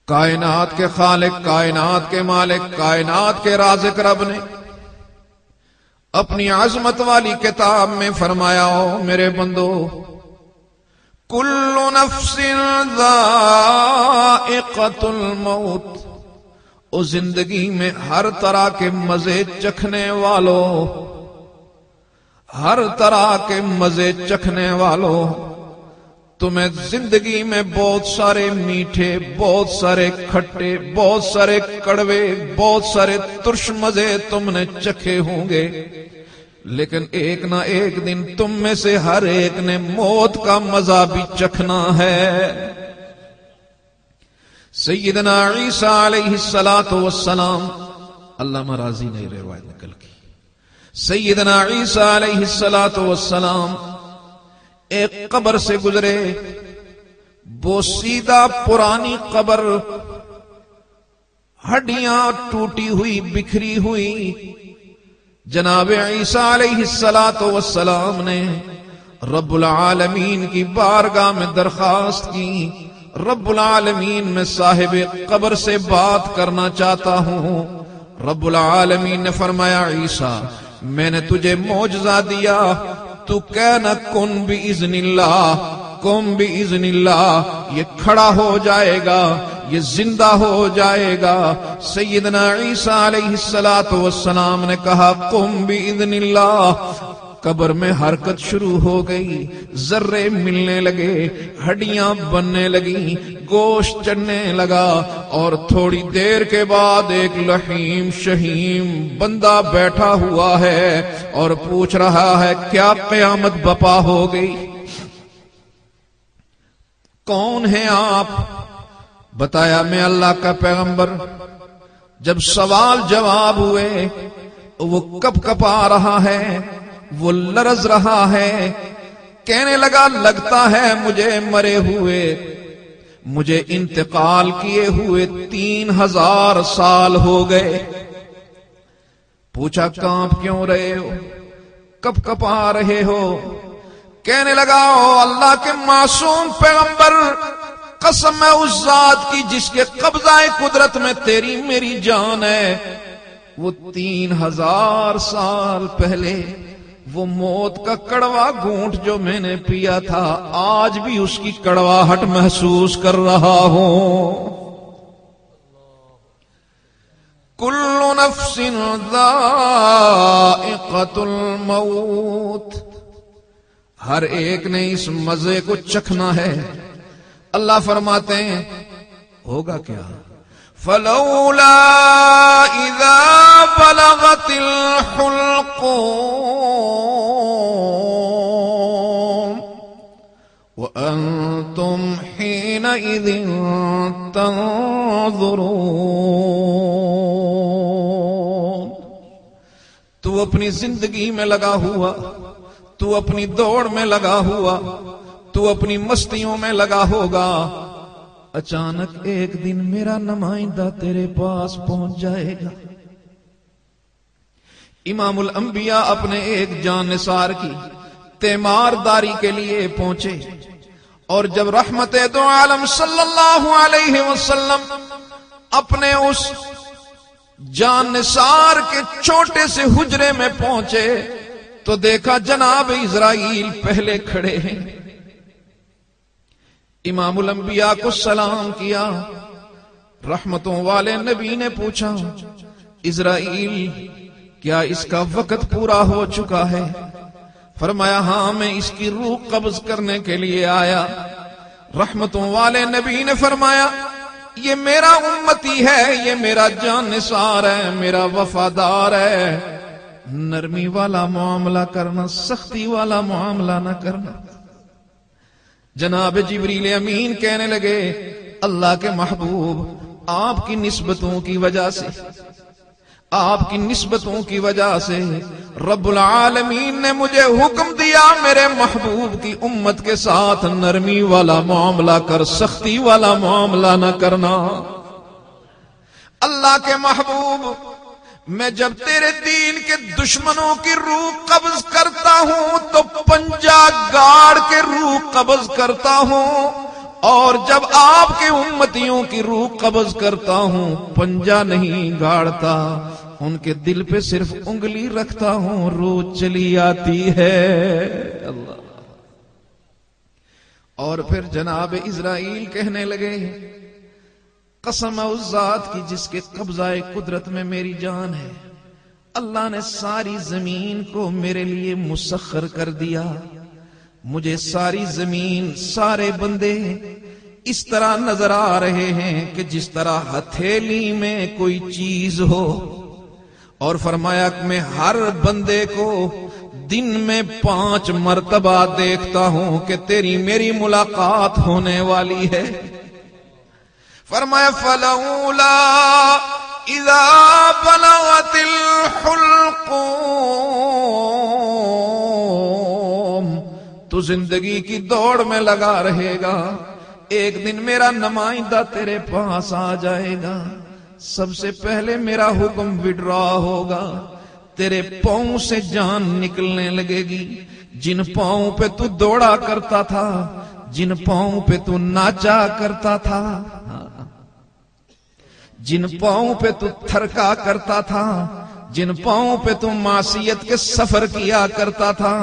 کائنات کے خالق، کائنات کے مالک، کائنات کے رازق رب نے اپنی عظمت والی کتاب میں فرمایا، او میرے بندو، کل نفس ذائقۃ الموت، او زندگی میں ہر طرح کے مزے چکھنے والوں، ہر طرح کے مزے چکھنے والوں، تمہیں زندگی میں بہت سارے میٹھے، بہت سارے کھٹے، بہت سارے کڑوے، بہت سارے ترش مزے تم نے چکھے ہوں گے، لیکن ایک نہ ایک دن تم میں سے ہر ایک نے موت کا مزہ بھی چکھنا ہے۔ سیدنا عیسیٰ علیہ السلام، علامہ راضی نے روایت نقل کی، سیدنا عیسیٰ علیہ السلام ایک قبر سے گزرے، بوسیدہ پرانی قبر، ہڈیاں ٹوٹی ہوئی، بکھری ہوئی۔ جناب عیسیٰ علیہ السلام نے رب العالمین کی بارگاہ میں درخواست کی، رب العالمین میں صاحب قبر سے بات کرنا چاہتا ہوں۔ رب العالمین نے فرمایا، عیسیٰ میں نے تجھے معجزہ دیا، تو کہنا کن بِإِذْنِ اللہ، کن بِإِذْنِ اللہ، یہ کھڑا ہو جائے گا، یہ زندہ ہو جائے گا۔ سیدنا عیسیٰ علیہ السلام نے کہا، قم بِإِذْنِ اللہ۔ قبر میں حرکت شروع ہو گئی، ذرے ملنے لگے، ہڈیاں بننے لگیں، گوشت چڑھنے لگا، اور تھوڑی دیر کے بعد ایک لحیم شہیم بندہ بیٹھا ہوا ہے اور پوچھ رہا ہے، کیا قیامت بپا ہو گئی؟ کون ہیں آپ؟ بتایا، میں اللہ کا پیغمبر۔ جب سوال جواب ہوئے، وہ کپ کپا رہا ہے، وہ لرز رہا ہے، کہنے لگا، لگتا ہے مجھے مرے ہوئے، مجھے انتقال کیے ہوئے 3000 سال ہو گئے۔ پوچھا، کانپ کیوں رہے ہو، کپ کپا رہے ہو؟ کہنے لگا، او اللہ کے معصوم پیغمبر، قسم ہے اس ذات کی جس کے قبضہ قدرت میں تیری میری جان ہے، وہ 3000 سال پہلے وہ موت کا کڑوا گھونٹ جو میں نے پیا تھا، آج بھی اس کی کڑواہٹ محسوس کر رہا ہوں۔ کل نفس ذائقۃ الموت، ہر ایک نے اس مزے کو چکھنا ہے۔ اللہ فرماتے ہیں، ہوگا کیا؟ فلولا اذا بلغت الحلقوم وانتم حينئذ تنظرون۔ تو اپنی زندگی میں لگا ہوا، تو اپنی دوڑ میں لگا ہوا، تو اپنی مستیوں میں لگا ہوگا، اچانک ایک دن میرا نمائندہ تیرے پاس پہنچ جائے گا۔ امام الانبیاء اپنے ایک جان نثار کی تیمارداری کے لیے پہنچے، اور جب رحمت دو عالم صلی اللہ علیہ وسلم اپنے اس جان نثار کے چھوٹے سے حجرے میں پہنچے تو دیکھا جناب اسرائیل پہلے کھڑے ہیں۔ امام الانبیاء کو سلام کیا، رحمتوں والے نبی نے پوچھا، اسرائیل کیا اس کا وقت پورا ہو چکا ہے؟ فرمایا، ہاں میں اس کی روح قبض کرنے کے لیے آیا۔ رحمتوں والے نبی نے فرمایا، یہ میرا امتی ہے، یہ میرا جان نثار ہے، میرا وفادار ہے، نرمی والا معاملہ کرنا، سختی والا معاملہ نہ کرنا۔ جناب جبریل امین کہنے لگے، اللہ کے محبوب، آپ کی نسبتوں کی وجہ سے، آپ کی نسبتوں کی وجہ سے رب العالمین نے مجھے حکم دیا میرے محبوب کی امت کے ساتھ نرمی والا معاملہ کر، سختی والا معاملہ نہ کرنا۔ اللہ کے محبوب، میں جب تیرے دین کے دشمنوں کی روح قبض کرتا ہوں تو پنجہ گاڑ کے روح قبض کرتا ہوں، اور جب آپ کے امتیوں کی روح قبض کرتا ہوں پنجہ نہیں گاڑتا، ان کے دل پہ صرف انگلی رکھتا ہوں، روح چلی آتی ہے۔ اللہ۔ اور پھر جناب اسرائیل کہنے لگے قسم اس ذات کی جس کے قبضہ قدرت میں میری جان ہے، اللہ نے ساری زمین کو میرے لیے مسخر کر دیا، مجھے ساری زمین سارے بندے اس طرح نظر آ رہے ہیں کہ جس طرح ہتھیلی میں کوئی چیز ہو، اور فرمایا کہ میں ہر بندے کو دن میں 5 مرتبہ دیکھتا ہوں کہ تیری میری ملاقات ہونے والی ہے۔ فرمایا فلولا اذا بلغت الحلقوم، تو زندگی کی دوڑ میں لگا رہے گا، ایک دن میرا نمائندہ تیرے پاس آ جائے گا، سب سے پہلے میرا حکم وڈرا ہوگا، تیرے پاؤں سے جان نکلنے لگے گی، جن پاؤں پہ تو دوڑا کرتا تھا، جن پاؤں پہ تو ناچا کرتا تھا، جن پاؤں پہ تو تھرکا کرتا تھا، جن پاؤں پہ تو معصیت کے سفر کیا کرتا تھا،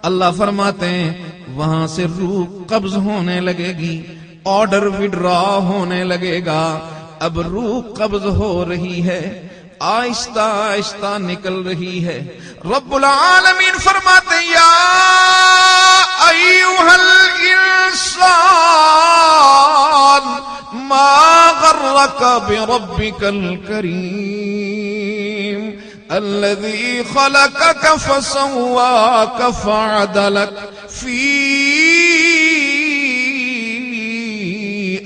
اللہ فرماتے ہیں وہاں سے روح قبض ہونے لگے گی، آرڈر وڈرا ہونے لگے گا۔ اب روح قبض ہو رہی ہے، آہستہ آہستہ نکل رہی ہے۔ رب العالمین فرماتے ہیں یا ایھا الانسان ما غرک بربک الکریم الذی خلقک فسواک فعدلک فی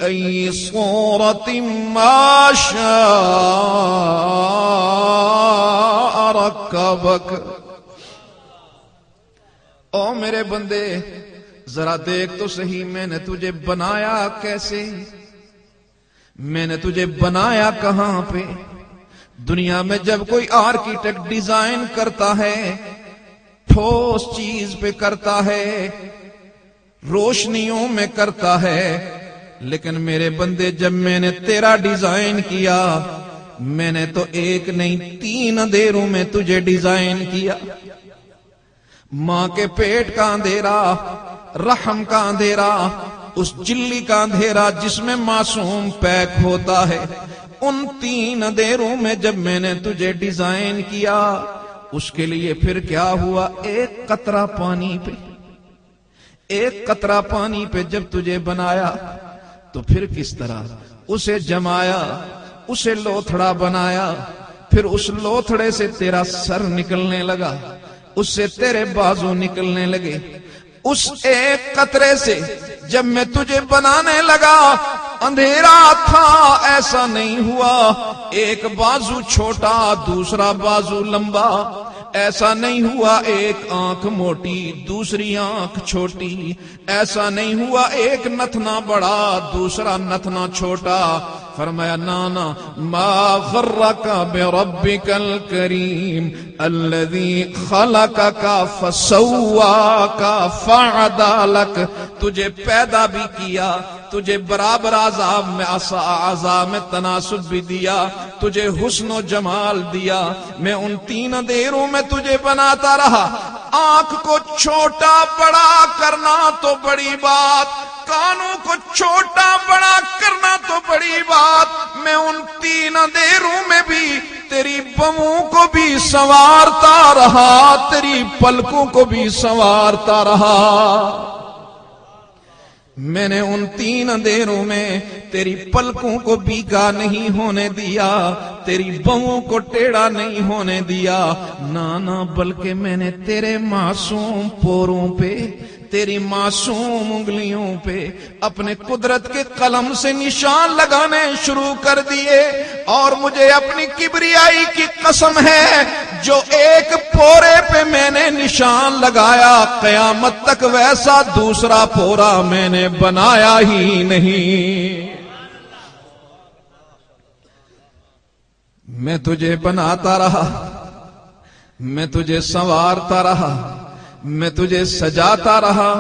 ای صورت ما شاء رکبک۔ او میرے بندے ذرا دیکھ تو صحیح، میں نے تجھے بنایا کیسے، میں نے تجھے بنایا کہاں پہ؟ دنیا میں جب کوئی آرکیٹیکٹ ڈیزائن کرتا ہے ٹھوس چیز پہ کرتا ہے، روشنیوں میں کرتا ہے، لیکن میرے بندے جب میں نے تیرا ڈیزائن کیا، میں نے تو ایک نہیں 3 اندھیروں میں تجھے ڈیزائن کیا۔ ماں کے پیٹ کا اندھیرا، رحم کا اندھیرا، اس جلی کا اندھیرا جس میں معصوم پیک ہوتا ہے، ان 3 اندھیروں میں جب میں نے تجھے ڈیزائن کیا، اس کے لیے پھر کیا ہوا؟ ایک قطرہ پانی پہ، ایک قطرہ پانی پہ جب تجھے بنایا تو پھر کس طرح اسے جمایا، اسے لوتھڑا بنایا، پھر اس لوتھڑے سے تیرا سر نکلنے لگا، اس سے تیرے بازو نکلنے لگے۔ اس ایک قطرے سے جب میں تجھے بنانے لگا اندھیرا تھا، ایسا نہیں ہوا ایک بازو چھوٹا دوسرا بازو لمبا، ایسا نہیں ہوا ایک آنکھ موٹی دوسری آنکھ چھوٹی، ایسا نہیں ہوا ایک نتنا بڑا دوسرا نتنا چھوٹا۔ فرمایا نانا ما غرک بربک الکریم الذی خلقک فسواک فعدلک، تجھے پیدا بھی کیا، تجھے برابر عذاب میں اعضاء میں تناسب بھی دیا، تجھے حسن و جمال دیا، میں ان 3 اندھیروں میں تجھے بناتا رہا۔ آنکھ کو چھوٹا بڑا کرنا تو بڑی بات، کانوں کو چھوٹا بڑا کرنا تو بڑی بات، میں ان 3 اندھیروں میں بھی تیری بموں کو بھی سنوارتا رہا، تیری پلکوں کو بھی سنوارتا رہا۔ میں نے ان 3 اندھیروں میں تیری پلکوں کو بیکا نہیں ہونے دیا، تیری بہوں کو ٹیڑھا نہیں ہونے دیا، نانا بلکہ میں نے تیرے معصوم پوروں پہ، تیری معصوم انگلیوں پہ اپنے قدرت کے قلم سے نشان لگانے شروع کر دیے، اور مجھے اپنی کبریائی کی قسم ہے جو ایک پورے پہ میں نے نشان لگایا، قیامت تک ویسا دوسرا پورا میں نے بنایا ہی نہیں۔ میں تجھے بناتا رہا، میں تجھے سنوارتا رہا، میں تجھے سجاتا رہا،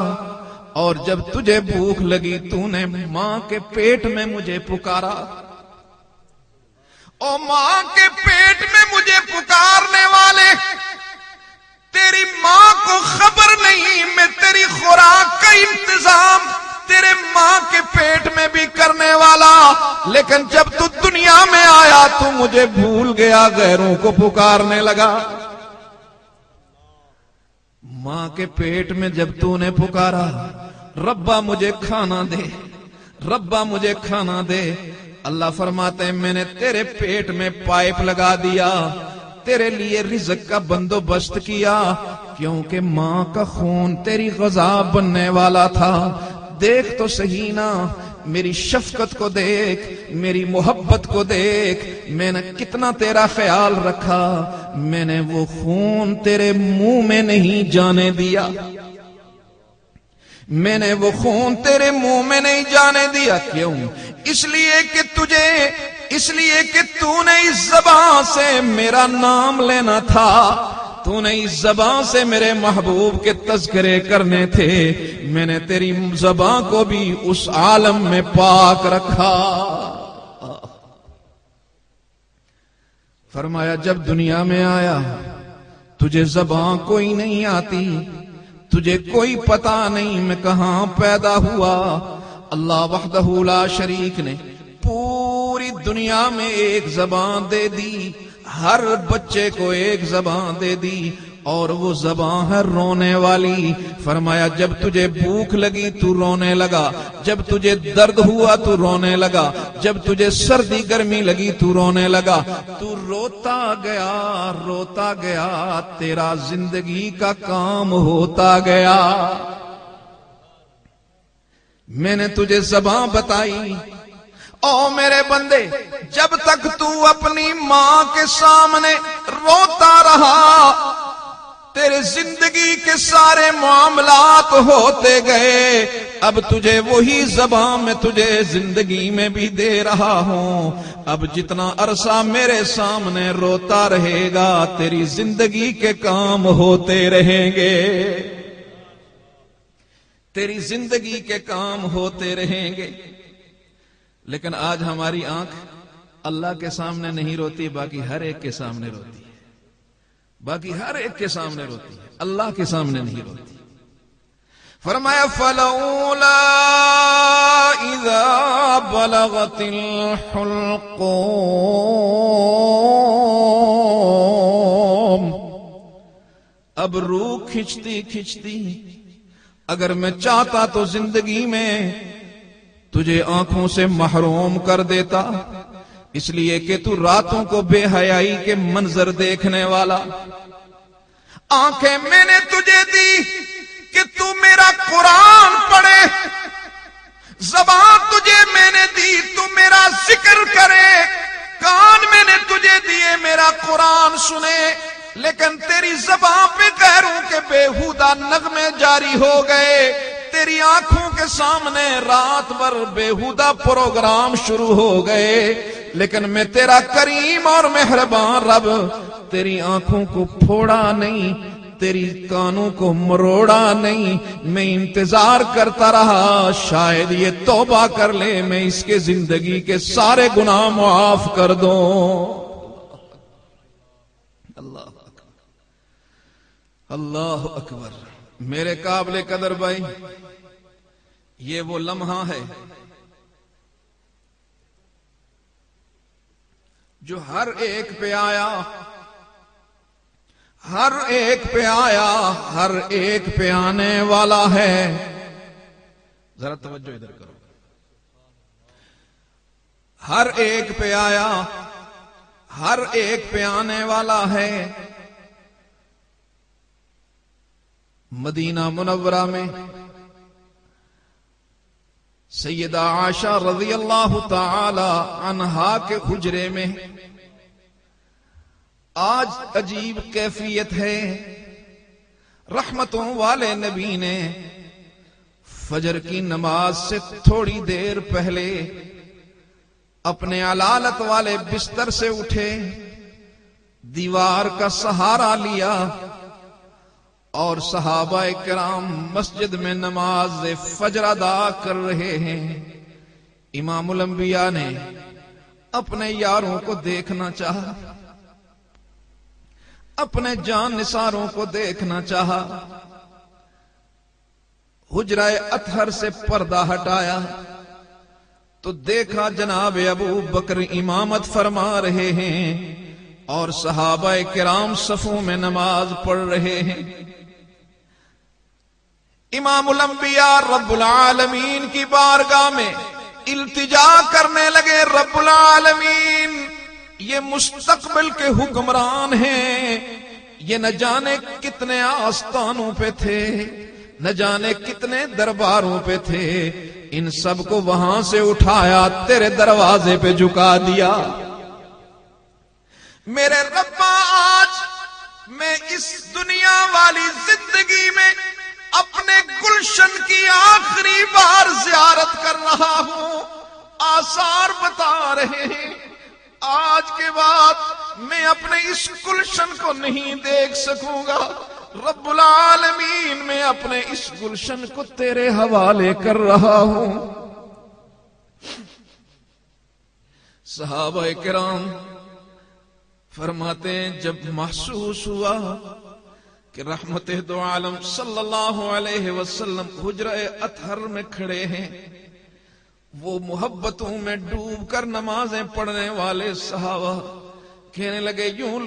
اور جب تجھے بھوک لگی تو نے ماں کے پیٹ میں مجھے پکارا، اور ماں کے پیٹ میں مجھے پکارنے والے، تیری ماں کو خبر نہیں میں تیری خوراک کا انتظام تیرے ماں کے پیٹ میں بھی کرنے والا، لیکن جب تو دنیا میں آیا تو مجھے بھول گیا، غیروں کو پکارنے لگا۔ ماں کے پیٹ میں جب تو نے پکارا، ربا مجھے کھانا دے، ربا مجھے کھانا دے، اللہ فرماتے ہیں میں نے تیرے پیٹ میں پائپ لگا دیا، تیرے لیے رزق کا بندوبست کیا، کیونکہ ماں کا خون تیری غذا بننے والا تھا۔ دیکھ تو صحیح نا، میری شفقت کو دیکھ، میری محبت کو دیکھ، میں نے کتنا تیرا خیال رکھا، میں نے وہ خون تیرے منہ میں نہیں جانے دیا، میں نے وہ خون تیرے منہ میں نہیں جانے دیا۔ کیوں؟ اس لیے کہ تو نے اس زبان سے میرا نام لینا تھا، تو نے اس زبان سے میرے محبوب کے تذکرے کرنے تھے، میں نے تیری زبان کو بھی اس عالم میں پاک رکھا۔ فرمایا جب دنیا میں آیا تجھے زبان کوئی نہیں آتی، تجھے کوئی پتہ نہیں میں کہاں پیدا ہوا، اللہ وحدہ لا شریک نے پوری دنیا میں ایک زبان دے دی، ہر بچے کو ایک زبان دے دی، اور وہ زبان ہے رونے والی۔ فرمایا جب تجھے بھوک لگی تو رونے لگا، جب تجھے درد ہوا تو رونے لگا، جب تجھے سردی گرمی لگی تو رونے لگا، تو روتا گیا، تیرا زندگی کا کام ہوتا گیا۔ میں نے تجھے زبان بتائی، او میرے بندے، جب تک تو اپنی ماں کے سامنے روتا رہا، تیرے زندگی کے سارے معاملات ہوتے گئے۔ اب تجھے وہی زبان میں تجھے زندگی میں بھی دے رہا ہوں، اب جتنا عرصہ میرے سامنے روتا رہے گا تیری زندگی کے کام ہوتے رہیں گے، تیری زندگی کے کام ہوتے رہیں گے۔ لیکن آج ہماری آنکھ اللہ کے سامنے نہیں روتی، باقی ہر ایک کے سامنے روتی ہے، باقی ہر ایک کے سامنے روتی ہے، اللہ کے سامنے نہیں روتی۔ فرمایا فَلَوْلَا إِذَا بَلَغَتِ الْحُلْقُومَ، اب روح کھچتی اگر میں چاہتا تو زندگی میں تجھے آنکھوں سے محروم کر دیتا، اس لیے کہ تو راتوں کو بے حیائی کے منظر دیکھنے والا۔ آنکھیں میں نے تجھے دی کہ تو میرا قرآن پڑھے، زبان تجھے میں نے دی تو میرا ذکر کرے، کان میں نے تجھے دیے میرا قرآن سنے، لیکن تیری زبان پہ غیروں کے بےہودہ نغمے جاری ہو گئے، تیری آنکھوں کے سامنے رات بھر بےہودہ پروگرام شروع ہو گئے۔ لیکن میں تیرا کریم اور مہربان رب تیری آنکھوں کو پھوڑا نہیں، تیری کانوں کو مروڑا نہیں، میں انتظار کرتا رہا شاید یہ توبہ کر لے، میں اس کے زندگی کے سارے گناہ معاف کر دوں۔ اللہ اکبر۔ میرے قابل قدر بھائی، یہ وہ لمحہ ہے جو ہر ایک پہ آیا، ہر ایک پہ آیا، ہر ایک پہ آنے والا ہے۔ ذرا توجہ ادھر کرو۔ ہر ایک پہ آیا، ہر ایک پہ آنے والا ہے۔ مدینہ منورہ میں سیدہ عائشہ رضی اللہ تعالی عنہا کے حجرے میں آج عجیب کیفیت ہے۔ رحمتوں والے نبی نے فجر کی نماز سے تھوڑی دیر پہلے اپنے علالت والے بستر سے اٹھے، دیوار کا سہارا لیا اور صحابہ کرام مسجد میں نماز فجر ادا کر رہے ہیں۔ امام الانبیاء نے اپنے یاروں کو دیکھنا چاہا، اپنے جان نثاروں کو دیکھنا چاہا، حجرہ اطہر سے پردہ ہٹایا تو دیکھا جناب ابو بکر امامت فرما رہے ہیں اور صحابہ کرام صفوں میں نماز پڑھ رہے ہیں۔ امام الانبیاء رب العالمین کی بارگاہ میں التجا کرنے لگے، رب العالمین یہ مستقبل کے حکمران ہیں، یہ نہ جانے کتنے آستانوں پہ تھے، نہ جانے کتنے درباروں پہ تھے، ان سب کو وہاں سے اٹھایا تیرے دروازے پہ جھکا دیا۔ میرے ربا آج میں اس دنیا والی زندگی میں اپنے گلشن کی آخری بار زیارت کر رہا ہوں، آثار بتا رہے ہیں آج کے بعد میں اپنے اس گلشن کو نہیں دیکھ سکوں گا، رب العالمین میں اپنے اس گلشن کو تیرے حوالے کر رہا ہوں۔ صحابہ کرام فرماتے ہیں جب محسوس ہوا کہ رحمت دو عالم صلی اللہ علیہ وسلم حجرہ اطہر میں کھڑے ہیں، وہ محبتوں میں ڈوب کر نمازیں پڑھنے والے صحابہ کہنے لگے یوں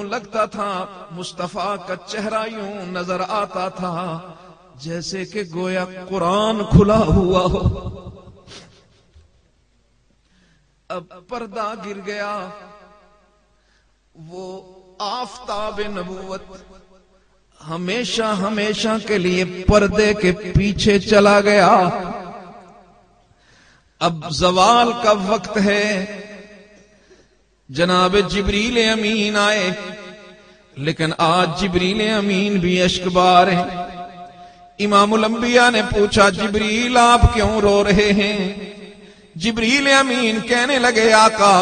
لگتا تھا مصطفیٰ کا چہرہ یوں نظر آتا تھا جیسے کہ گویا قرآن کھلا ہوا ہو۔ اب پردہ گر گیا، وہ آفتاب نبوت ہمیشہ کے لیے پردے کے پیچھے چلا گیا۔ اب زوال کا وقت ہے، جناب جبریل امین آئے، لیکن آج جبریل امین بھی اشکبار ہیں۔ امام الانبیاء نے پوچھا جبریل آپ کیوں رو رہے ہیں؟ جبریل امین کہنے لگے آقا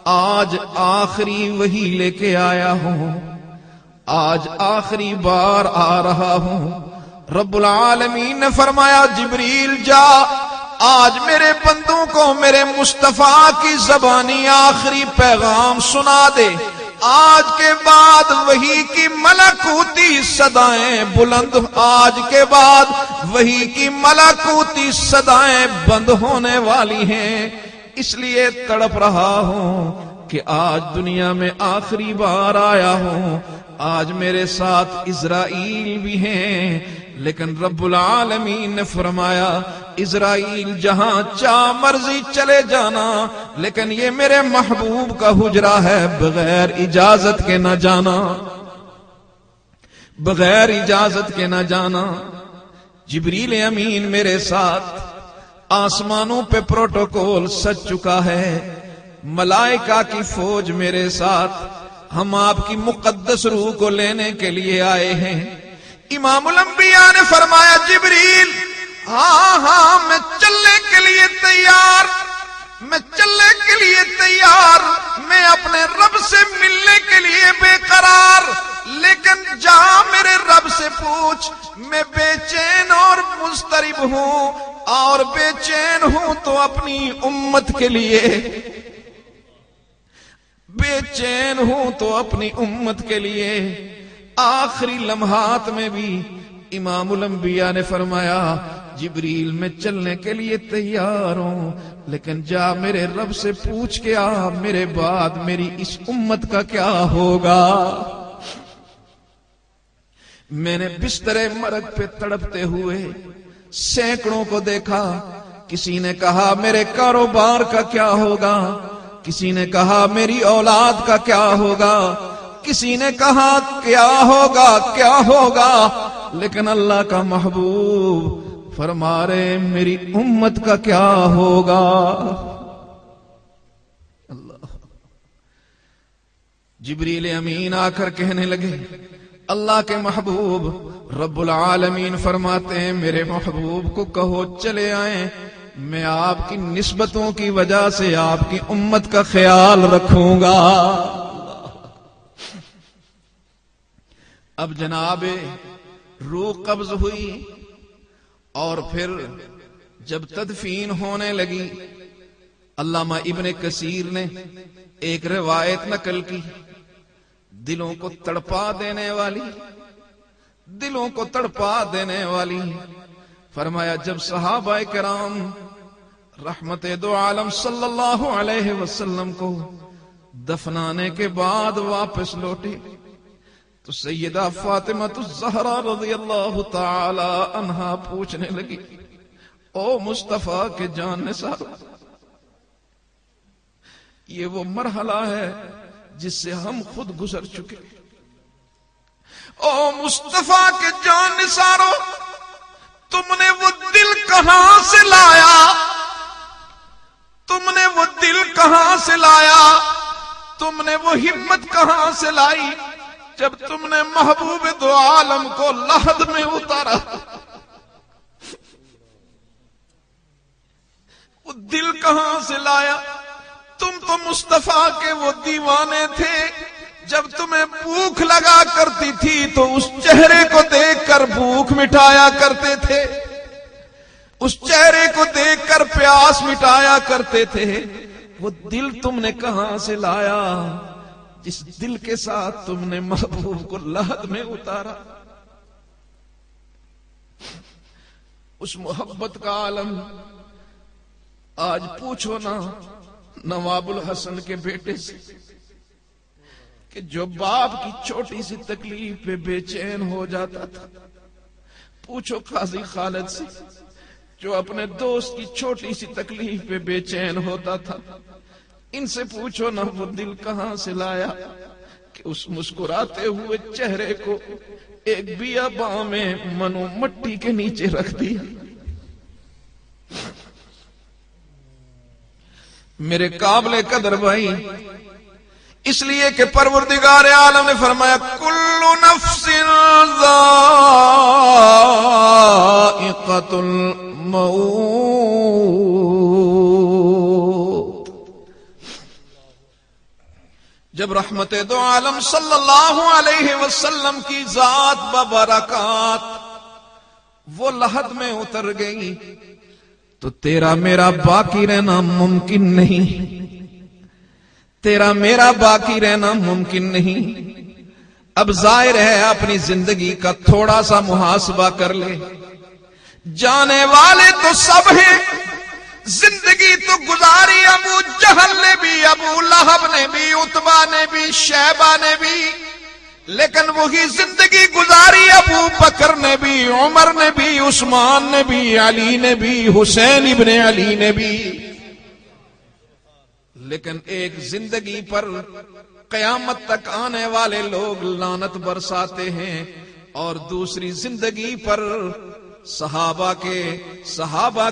آج آخری وحی لے کے آیا ہوں، آج آخری بار آ رہا ہوں۔ رب العالمین نے فرمایا جبریل جا، آج میرے بندوں کو میرے مصطفیٰ کی زبانی آخری پیغام سنا دے، آج کے بعد وحی کی ملکوتی صدائیں بلند، آج کے بعد وحی کی ملکوتی صدائیں بند ہونے والی ہیں، اس لیے تڑپ رہا ہوں کہ آج دنیا میں آخری بار آیا ہوں۔ آج میرے ساتھ اسرائیل بھی ہیں، لیکن رب العالمین نے فرمایا اسرائیل جہاں چاہ مرضی چلے جانا، لیکن یہ میرے محبوب کا حجرہ ہے، بغیر اجازت کے نہ جانا، بغیر اجازت کے نہ جانا۔ جبریل امین میرے ساتھ، آسمانوں پہ پروٹوکول سج چکا ہے، ملائکہ کی فوج میرے ساتھ، ہم آپ کی مقدس روح کو لینے کے لیے آئے ہیں۔ امام الانبیاء نے فرمایا جبریل ہاں میں چلنے کے لیے تیار، میں چلنے کے لیے تیار، میں اپنے رب سے ملنے کے لیے بے قرار، لیکن جا میرے رب سے پوچھ، میں بے چین اور مضطرب ہوں، اور بے چین ہوں تو اپنی امت کے لیے، بے چین ہوں تو اپنی امت کے لیے۔ آخری لمحات میں بھی امام الانبیاء نے فرمایا جبریل میں چلنے کے لیے تیار ہوں، لیکن جا میرے رب سے پوچھ کے آ، میرے بعد میری اس امت کا کیا ہوگا۔ میں نے بستر مرگ پہ تڑپتے ہوئے سینکڑوں کو دیکھا، کسی نے کہا میرے کاروبار کا کیا ہوگا، کسی نے کہا میری اولاد کا کیا ہوگا، کسی نے کہا کیا ہوگا، لیکن اللہ کا محبوب فرما رہے میری امت کا کیا ہوگا۔ اللہ، جبریل امین آ کر کہنے لگے اللہ کے محبوب، رب العالمین فرماتے ہیں میرے محبوب کو کہو چلے آئیں، میں آپ کی نسبتوں کی وجہ سے آپ کی امت کا خیال رکھوں گا۔ اب جناب روح قبض ہوئی اور پھر جب تدفین ہونے لگی، علامہ ابن کثیر نے ایک روایت نقل کی دلوں کو تڑپا دینے والی، دلوں کو تڑپا دینے والی۔ فرمایا جب صحابہ کرام رحمت دو عالم صلی اللہ علیہ وسلم کو دفنانے کے بعد واپس لوٹے تو سیدہ فاطمہ الزہرا رضی اللہ تعالی عنہا پوچھنے لگی، او مصطفیٰ کے جان نثار، یہ وہ مرحلہ ہے جس سے ہم خود گزر چکے، او مصطفیٰ کے جان نثارو، تم نے وہ دل کہاں سے لایا، تم نے وہ دل کہاں سے لایا، تم نے وہ ہمت کہاں سے لائی جب تم نے محبوب دو عالم کو لحد میں اتارا؟ وہ دل کہاں سے لایا؟ تم تو مصطفیٰ کے وہ دیوانے تھے، جب تمہیں بھوک لگا کرتی تھی تو اس چہرے کو دیکھ کر بھوک مٹایا کرتے تھے، اس چہرے کو دیکھ کر پیاس مٹایا کرتے تھے۔ وہ دل تم نے کہاں سے لایا جس دل کے ساتھ تم نے محبوب کو لحد میں اتارا؟ اس محبت کا عالم آج پوچھو نا نواب الحسن کے بیٹے سے کہ جو باپ کی چھوٹی سی تکلیف پہ بے چین ہو جاتا تھا، پوچھو قاضی خالد سے جو اپنے دوست کی چھوٹی سی تکلیف پہ بے چین ہوتا تھا، ان سے پوچھو نا وہ دل کہاں سے لایا کہ اس مسکراتے ہوئے چہرے کو ایک بیاباں میں منو مٹی کے نیچے رکھ دیا۔ میرے قابل قدر بھائی، اس لیے کہ پروردگار عالم نے فرمایا کل نفس ذائقۃ الموت۔ جب رحمت دو عالم صلی اللہ علیہ وسلم کی ذات ببرکات وہ لحد میں اتر گئی تو تیرا میرا باقی رہنا ممکن نہیں، تیرا میرا باقی رہنا ممکن نہیں۔ اب ظاہر ہے اپنی زندگی کا تھوڑا سا محاسبہ کر لے، جانے والے تو سب ہیں، زندگی تو گزاری ابو جہل نے بھی، ابو لہب نے بھی، عتبہ نے بھی، شیبہ نے بھی، لیکن وہی زندگی گزاری ابو بکر نے بھی، عمر نے بھی، عثمان نے بھی، علی نے بھی، حسین ابن علی نے بھی۔ لیکن ایک زندگی پر قیامت تک آنے والے لوگ لعنت برساتے ہیں، اور دوسری زندگی پر صحابہ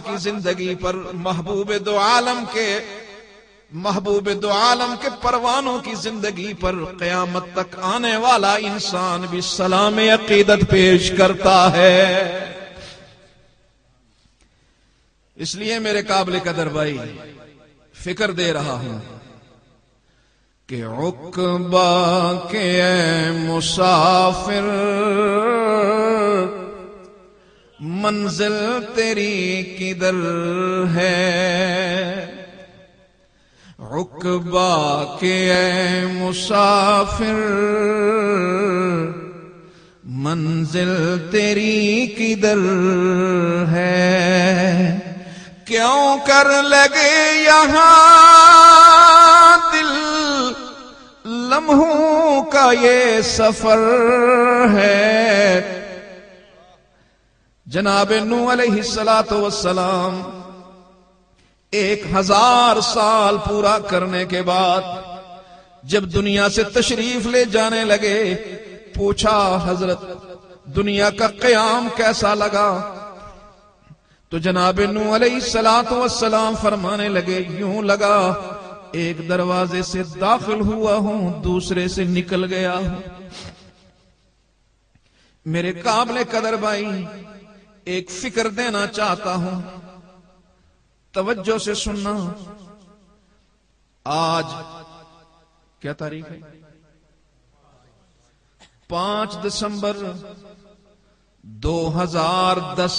کی زندگی پر محبوب دو عالم کے پروانوں کی زندگی پر قیامت تک آنے والا انسان بھی سلام عقیدت پیش کرتا ہے۔ اس لیے میرے قابل قدر بھائی فکر دے رہا ہوں کہ عقبہ کے مسافر منزل تیری کدھر ہے، عقبہ کے مسافر منزل تیری کدھر ہے، کیوں کر لگے یہاں دل لمحوں کا یہ سفر ہے۔ جناب نوح علیہ السلام 1000 سال پورا کرنے کے بعد جب دنیا سے تشریف لے جانے لگے، پوچھا حضرت دنیا کا قیام کیسا لگا؟ تو جناب نوح علیہ السلام فرمانے لگے یوں لگا ایک دروازے سے داخل ہوا ہوں دوسرے سے نکل گیا ہوں۔ میرے قابل قدر بھائی ایک فکر دینا چاہتا ہوں، توجہ سے سننا۔ آج کیا تاریخ ہے؟ 5 دسمبر 2010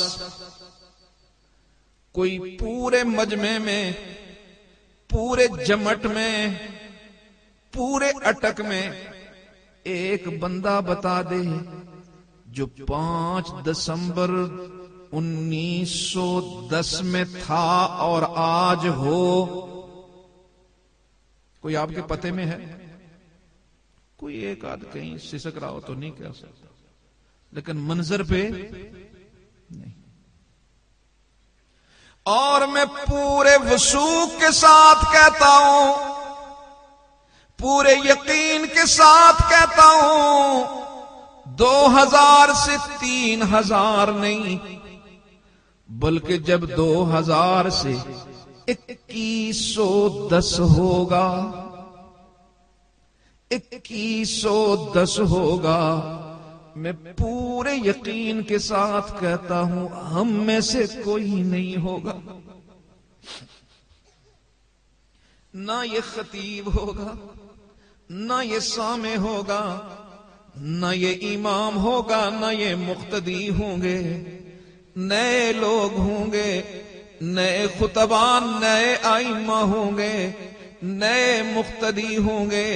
کوئی پورے مجمع میں، پورے جمٹ میں، پورے اٹک میں ایک بندہ بتا دے جو 5 دسمبر 1910 میں تھا اور آج ہو؟ کوئی آپ کے پتے میں ہے؟ کوئی ایک آدھ کہیں سسک رہا ہو تو نہیں کہہ سکتا، لیکن منظر پہ نہیں۔ اور میں پورے وثوق کے ساتھ کہتا ہوں، پورے یقین کے ساتھ کہتا ہوں، 2000 سے 3000 نہیں، بلکہ جب 2000 سے 2110 ہوگا، 2110 ہوگا، میں پورے یقین کے ساتھ کہتا ہوں ہم میں سے کوئی نہیں ہوگا، نہ یہ خطیب ہوگا، نہ یہ سامع ہوگا، نہ یہ امام ہوگا، نہ یہ مقتدی ہوں گے، نئے لوگ ہوں گے، نئے خطبان، نئے ائمہ ہوں گے، نئے مقتدی ہوں گے،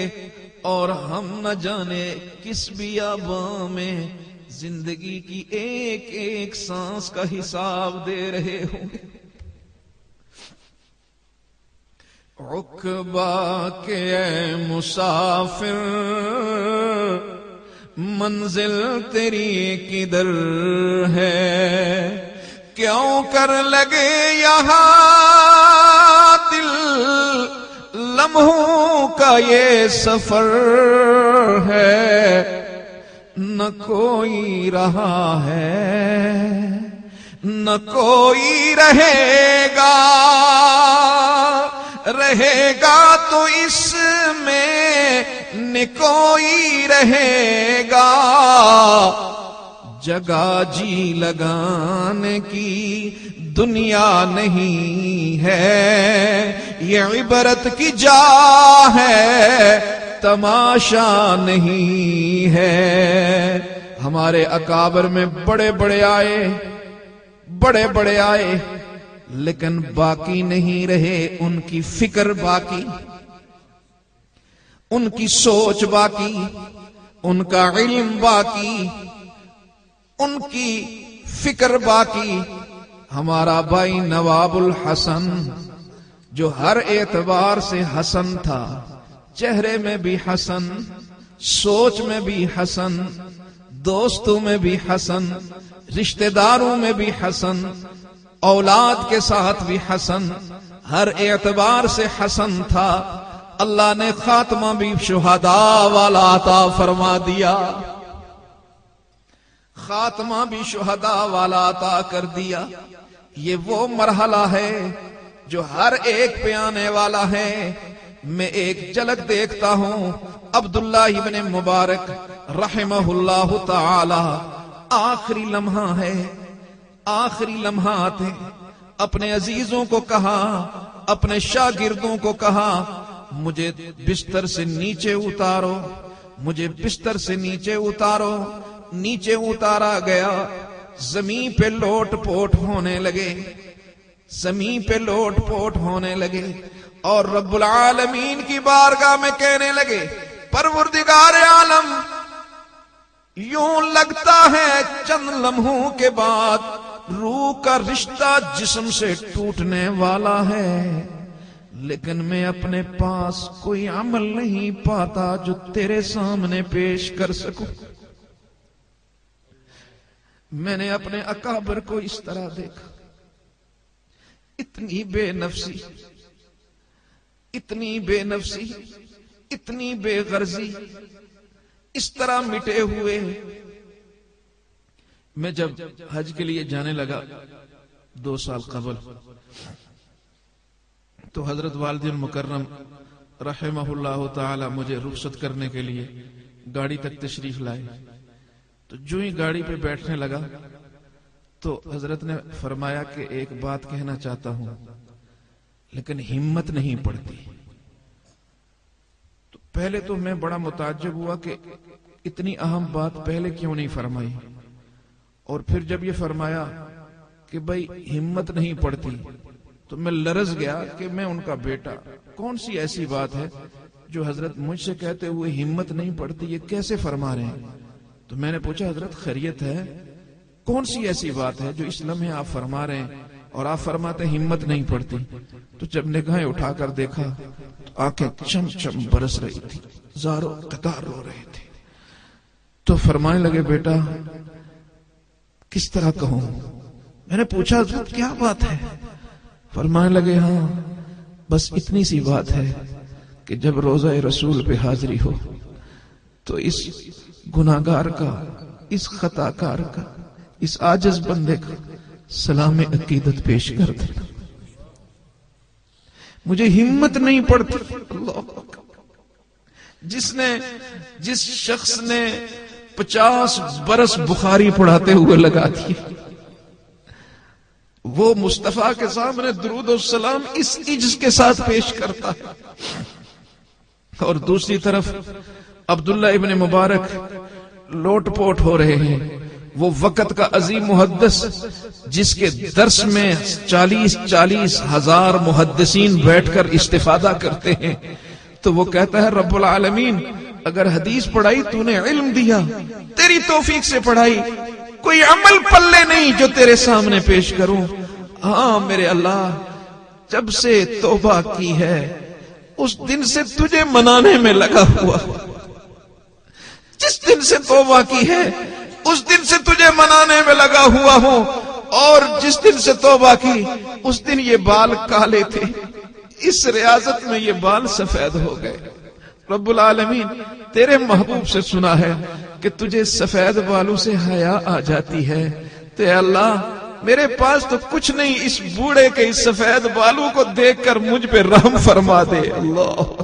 اور ہم نہ جانے کس بیاباں میں زندگی کی ایک ایک سانس کا حساب دے رہے ہوں گے۔ عقبہ کے اے مسافر منزل تیری کدھر ہے، کیوں کر لگے یہاں دل لمحوں کا یہ سفر ہے، نہ کوئی رہا ہے نہ کوئی رہے گا، رہے گا تو اس میں نہ کوئی رہے گا، جگہ جی لگانے کی دنیا نہیں ہے، یہ عبرت کی جا ہے تماشا نہیں ہے۔ ہمارے اکابر میں بڑے بڑے آئے، بڑے بڑے آئے، لیکن باقی نہیں رہے، ان کی فکر باقی، ان کی سوچ باقی، ان کا علم باقی، ان کی فکر باقی۔ ہمارا بھائی نواب الحسن جو ہر اعتبار سے حسن تھا، چہرے میں بھی حسن، سوچ میں بھی حسن، دوستوں میں بھی حسن، رشتہ داروں میں بھی حسن، اولاد کے ساتھ بھی حسن، ہر اعتبار سے حسن تھا۔ اللہ نے خاتمہ بھی شہداء والا عطا فرما دیا، خاتمہ بھی شہداء والا عطا کر دیا۔ یہ وہ مرحلہ ہے جو ہر ایک پہ آنے والا ہے۔ میں ایک جھلک دیکھتا ہوں، عبداللہ ابن مبارک رحمہ اللہ تعالی، آخری لمحہ ہے، آخری لمحات ہیں، اپنے عزیزوں کو کہا، اپنے شاگردوں کو کہا، مجھے بستر سے نیچے اتارو، مجھے بستر سے نیچے اتارو۔ نیچے اتارا گیا، زمین پہ لوٹ پوٹ ہونے لگے، زمین پہ لوٹ پوٹ ہونے لگے، اور رب العالمین کی بارگاہ میں کہنے لگے، پروردگار عالم، یوں لگتا ہے چند لمحوں کے بعد روح کا رشتہ جسم سے ٹوٹنے والا ہے، لیکن میں اپنے پاس کوئی عمل نہیں پاتا جو تیرے سامنے پیش کر سکوں۔ میں نے اپنے اکابر کو اس طرح دیکھا، اتنی بے نفسی، اتنی بے نفسی، اتنی بے غرضی، اس طرح مٹے ہوئے۔ میں جب حج کے لیے جانے لگا 2 سال قبل، تو حضرت والد المکرم رحمہ اللہ تعالی مجھے رخصت کرنے کے لیے گاڑی تک تشریف لائے۔ تو جو ہی گاڑی پہ بیٹھنے لگا تو حضرت نے فرمایا کہ ایک بات کہنا چاہتا ہوں، لیکن ہمت نہیں پڑتی۔ تو پہلے تو میں بڑا متعجب ہوا کہ اتنی اہم بات پہلے کیوں نہیں فرمائی؟ اور پھر جب یہ فرمایا کہ بھائی ہمت نہیں پڑتی، تو میں لرز گیا کہ میں ان کا بیٹا، کون سی ایسی بات ہے جو حضرت مجھ سے کہتے ہوئے ہمت نہیں پڑتی، یہ کیسے فرما رہے ہیں؟ تو میں نے پوچھا حضرت خیریت ہے؟ کون سی ایسی بات ہے جو اس لمحے آپ فرما رہے ہیں اور آپ فرماتے ہمت نہیں پڑتی؟ تو جب نگاہیں اٹھا کر دیکھا تو آنکھیں چم چم برس رہی تھی، زاروں قطار رو رہے تھے۔ تو فرمانے لگے بیٹا کس طرح کہوں؟ میں نے پوچھا حضرت کیا بات ہے؟ فرمانے لگے ہاں بس اتنی سی بات ہے کہ جب روزہ رسول پہ حاضری ہو تو اس گناہگار کا، اس خطا کار کا، اس عاجز بندے کا سلام عقیدت پیش کر دینا۔ مجھے ہمت نہیں پڑتی۔ اللہ اکبر۔ جس شخص نے 50 برس بخاری پڑھاتے ہوئے لگا دیے، وہ مصطفیٰ کے سامنے درود و سلام اس عجز کے ساتھ پیش کرتا ہے، اور دوسری طرف عبداللہ ابن مبارک لوٹ پوٹ ہو رہے ہیں، وہ وقت کا عظیم محدث جس کے درس میں 40 ہزار محدثین بیٹھ کر استفادہ کرتے ہیں، تو وہ کہتا ہے رب العالمین اگر حدیث پڑھائی تو نے علم دیا، تیری توفیق سے پڑھائی، کوئی عمل پلے نہیں جو تیرے سامنے پیش کروں۔ ہاں میرے اللہ، جب سے توبہ کی ہے اس دن سے تجھے منانے میں لگا ہوا، جس دن سے توبہ کی ہے اس دن سے تجھے منانے میں لگا ہوا ہوں، اور جس دن سے توبہ کی اس دن یہ بال کالے تھے، اس ریاضت میں یہ بال سفید ہو گئے۔ رب العالمین تیرے محبوب سے سنا ہے کہ تجھے سفید بالوں سے حیا آ جاتی ہے، تو اے اللہ میرے پاس تو کچھ نہیں، اس بوڑھے کے اس سفید بالوں کو دیکھ کر مجھ پہ رحم فرما دے۔ اللہ